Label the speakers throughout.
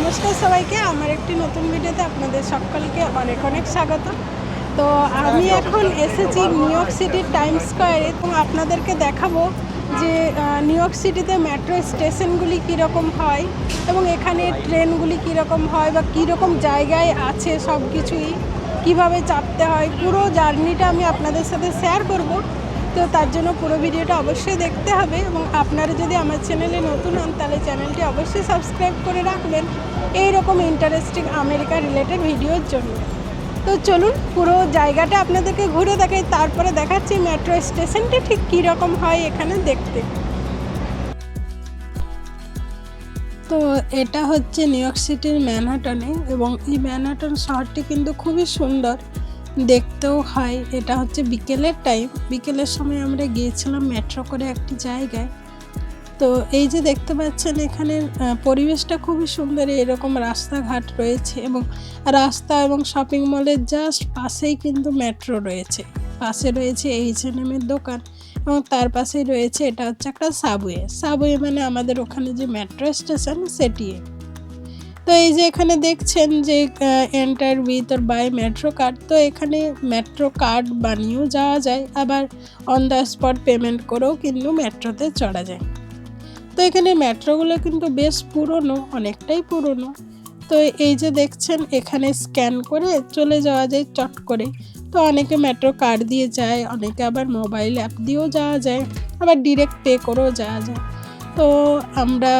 Speaker 1: নমস্কার সবাইকে, আমার একটি নতুন ভিডিওতে আপনাদের সকলকে অনেক অনেক স্বাগত। তো আমি এখন এসেছি নিউ ইয়র্ক সিটির টাইমস স্কোয়ারে এবং আপনাদেরকে দেখাবো যে নিউ ইয়র্ক সিটিতে মেট্রো স্টেশনগুলি কীরকম হয় এবং এখানে ট্রেনগুলি কীরকম হয় বা কীরকম জায়গায় আছে, সব কিছুই কীভাবে চাপতে হয়, পুরো জার্নিটা আমি আপনাদের সাথে শেয়ার করব। তো তার জন্য পুরো ভিডিওটা অবশ্যই দেখতে হবে এবং আপনারা যদি আমার চ্যানেলে নতুন হন তাহলে চ্যানেলটি অবশ্যই সাবস্ক্রাইব করে রাখবেন এই রকম ইন্টারেস্টিং আমেরিকা রিলেটেড ভিডিওর জন্য। তো চলুন পুরো জায়গাটা আপনাদেরকে ঘুরে দেখাই, তারপরে দেখাচ্ছি মেট্রো স্টেশনটি ঠিক কীরকম হয় এখানে দেখতে। তো এটা হচ্ছে নিউ ইয়র্ক সিটির ম্যানহাটনে এবং এই ম্যানহাটন শহরটি কিন্তু খুবই সুন্দর দেখতেও হয়। এটা হচ্ছে বিকেলের টাইম, বিকেলের সময় আমরা গিয়েছিলাম মেট্রো করে একটি জায়গায়। তো এই যে দেখতে পাচ্ছেন এখানের পরিবেশটা খুবই সুন্দর, এরকম রাস্তাঘাট রয়েছে এবং রাস্তা এবং শপিং মলের জাস্ট পাশেই কিন্তু মেট্রো রয়েছে। পাশে রয়েছে H&M এর দোকান এবং তার পাশেই রয়েছে এটা হচ্ছে একটা সাবওয়ে মানে আমাদের ওখানে যে মেট্রো স্টেশন সেটি। তো এই যে এখানে দেখছেন যে enter with or by metro card, তো এখানে মেট্রো কার্ড বানিয়েও যাওয়া যায়, আবার অন দ্য স্পট পেমেন্ট করেও কিন্তু মেট্রোতে চড়া যায়। তো এখানে মেট্রোগুলো কিন্তু বেশ পুরনো, অনেকটাই পুরনো। তো এই যে দেখছেন এখানে স্ক্যান করে চলে যাওয়া যায় চট করে। তো অনেকে মেট্রো কার্ড দিয়ে যায়, অনেকে আবার মোবাইল অ্যাপ দিয়েও যাওয়া যায়, আবার ডিরেক্ট পে করেও যাওয়া যায়। তো আমরা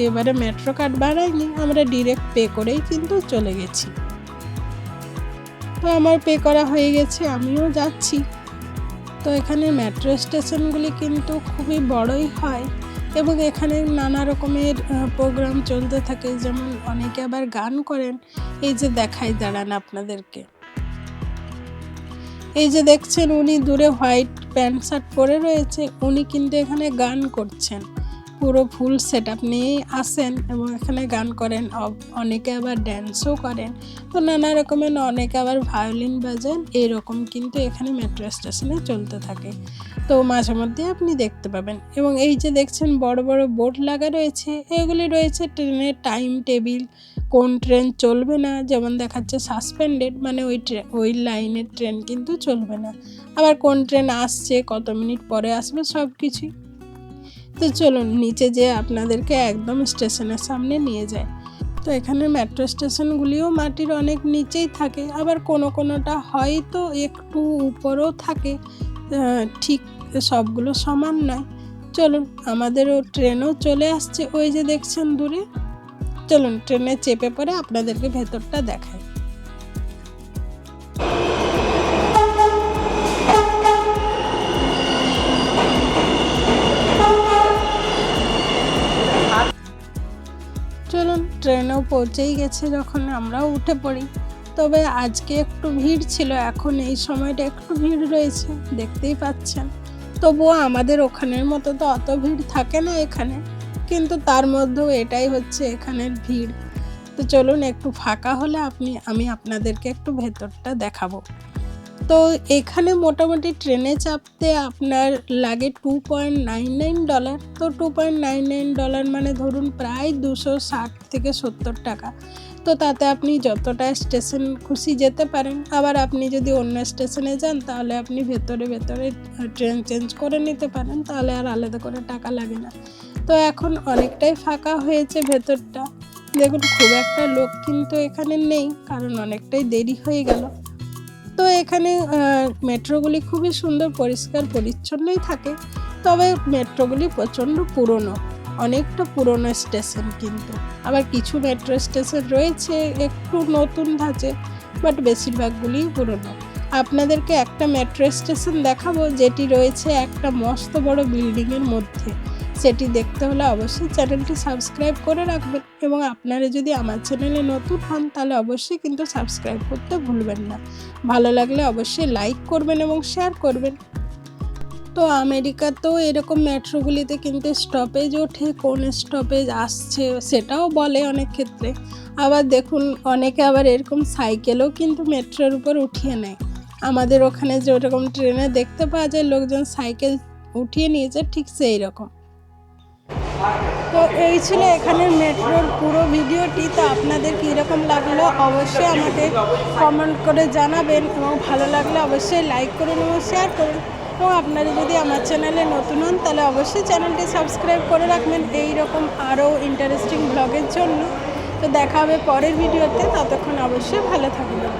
Speaker 1: এবারে মেট্রো কার্ড বানাইনি, আমরা ডিরেক্ট পে করেই কিন্তু চলে গেছি। তো আমার পে করা হয়ে গেছে, আমিও যাচ্ছি। তো এখানে মেট্রো স্টেশনগুলি কিন্তু খুবই বড়ই হয় এবং এখানে নানা রকমের প্রোগ্রাম চলতে থাকে, যেমন অনেকে আবার গান করেন। এই যে দেখাই দাঁড়ান আপনাদেরকে, এই যে দেখছেন উনি দূরে হোয়াইট প্যান্ট শার্ট পরে রয়েছে, উনি কিন্তু এখানে গান করছেন, পুরো ফুল সেট আপ নিয়েই আসেন এবং এখানে গান করেন। অনেকে আবার ড্যান্সও করেন। তো নানা রকমের, অনেকে আবার ভায়োলিন বাজান, এইরকম কিন্তু এখানে মেট্রো স্টেশনে চলতে থাকে। তো মাঝে মধ্যে আপনি দেখতে পাবেন এবং এই যে দেখছেন বড় বড় বোর্ড লাগা রয়েছে, এগুলি রয়েছে ট্রেনের টাইম টেবিল, কোন ট্রেন চলবে না, যেমন দেখাচ্ছে সাসপেন্ডেড মানে ওই লাইনের ট্রেন কিন্তু চলবে না, আবার কোন ট্রেন আসছে, কত মিনিট পরে আসবে, সব কিছুই। তো চলুন নিচে যেয়ে আপনাদেরকে একদম স্টেশনের সামনে নিয়ে যায়। তো এখানে মেট্রো স্টেশনগুলিও মাটির অনেক নিচেই থাকে, আবার কোনোটা হয়তো একটু উপরেও থাকে, ঠিক সবগুলো সমান নয়। চলুন আমাদেরও ট্রেনও চলে আসছে, ওই যে দেখছেন দূরে। চলুন ট্রেনে চেপে পড়ে আপনাদেরকে ভেতরটা দেখাই। চলুন ট্রেনেও পৌঁছেই গেছে, যখন আমরাও উঠে পড়ি। তবে আজকে একটু ভিড় ছিল, এখন এই সময়টা একটু ভিড় রয়েছে দেখতেই পাচ্ছেন। তবুও আমাদের ওখানের মতো তো অত ভিড় থাকে না এখানে, কিন্তু তার মধ্যেও এটাই হচ্ছে এখানের ভিড়। তো চলুন একটু ফাঁকা হলে আমি আপনাদেরকে একটু ভেতরটা দেখাবো। তো এখানে মোটামুটি ট্রেনে চাপতে আপনার লাগে $2.99। তো $2.99 মানে ধরুন প্রায় 260 থেকে 70 টাকা। তো তাতে আপনি যতটা স্টেশন খুশি যেতে পারেন। আবার আপনি যদি অন্য স্টেশনে যান তাহলে আপনি ভেতরে ট্রেন চেঞ্জ করে নিতে পারেন, তাহলে আর আলাদা করে টাকা লাগে না। তো এখন অনেকটাই ফাঁকা হয়েছে ভেতরটা, দেখুন খুব একটা লোক কিন্তু এখানে নেই, কারণ অনেকটাই দেরি হয়ে গেল। তো এখানে মেট্রোগুলি খুবই সুন্দর, পরিষ্কার পরিচ্ছন্নই থাকে। তবে মেট্রোগুলি প্রচণ্ড পুরনো, অনেকটা পুরনো স্টেশন, কিন্তু আবার কিছু মেট্রো স্টেশন রয়েছে একটু নতুন ধাঁচে, বাট বেশিরভাগগুলিই পুরনো। আপনাদেরকে একটা মেট্রো স্টেশন দেখাবো যেটি রয়েছে একটা মস্ত বড় বিল্ডিংয়ের মধ্যে। সেটি দেখতে হলে অবশ্যই চ্যানেলটি সাবস্ক্রাইব করে রাখবেন এবং আপনারা যদি আমার চ্যানেলে নতুন হন তাহলে অবশ্যই কিন্তু সাবস্ক্রাইব করতে ভুলবেন না। ভালো লাগলে অবশ্যই লাইক করবেন এবং শেয়ার করবেন। তো আমেরিকাতেও এরকম মেট্রোগুলিতে কিন্তু স্টপেজ ওঠে, কোন স্টপেজ আসছে সেটাও বলে অনেক ক্ষেত্রে। আবার দেখুন অনেকে আবার এরকম সাইকেলও কিন্তু মেট্রোর উপর উঠিয়ে নেয়। আমাদের ওখানে যেরকম ট্রেনে দেখতে পাওয়া যায় লোকজন সাইকেল উঠিয়ে নিয়েছে, ঠিক সেই রকম। তো এই ছিল এখানের মেট্রোর পুরো ভিডিওটি। তো আপনাদের কীরকম লাগলো অবশ্যই আমাকে কমেন্ট করে জানাবেন, এবং ভালো লাগলে অবশ্যই লাইক করুন এবং শেয়ার করুন। এবং আপনারা যদি আমার চ্যানেলে নতুন হন তাহলে অবশ্যই চ্যানেলটি সাবস্ক্রাইব করে রাখবেন এই রকম আরও ইন্টারেস্টিং ব্লগের জন্য। তো দেখা হবে পরের ভিডিওতে, ততক্ষণ অবশ্যই ভালো থাকবেন।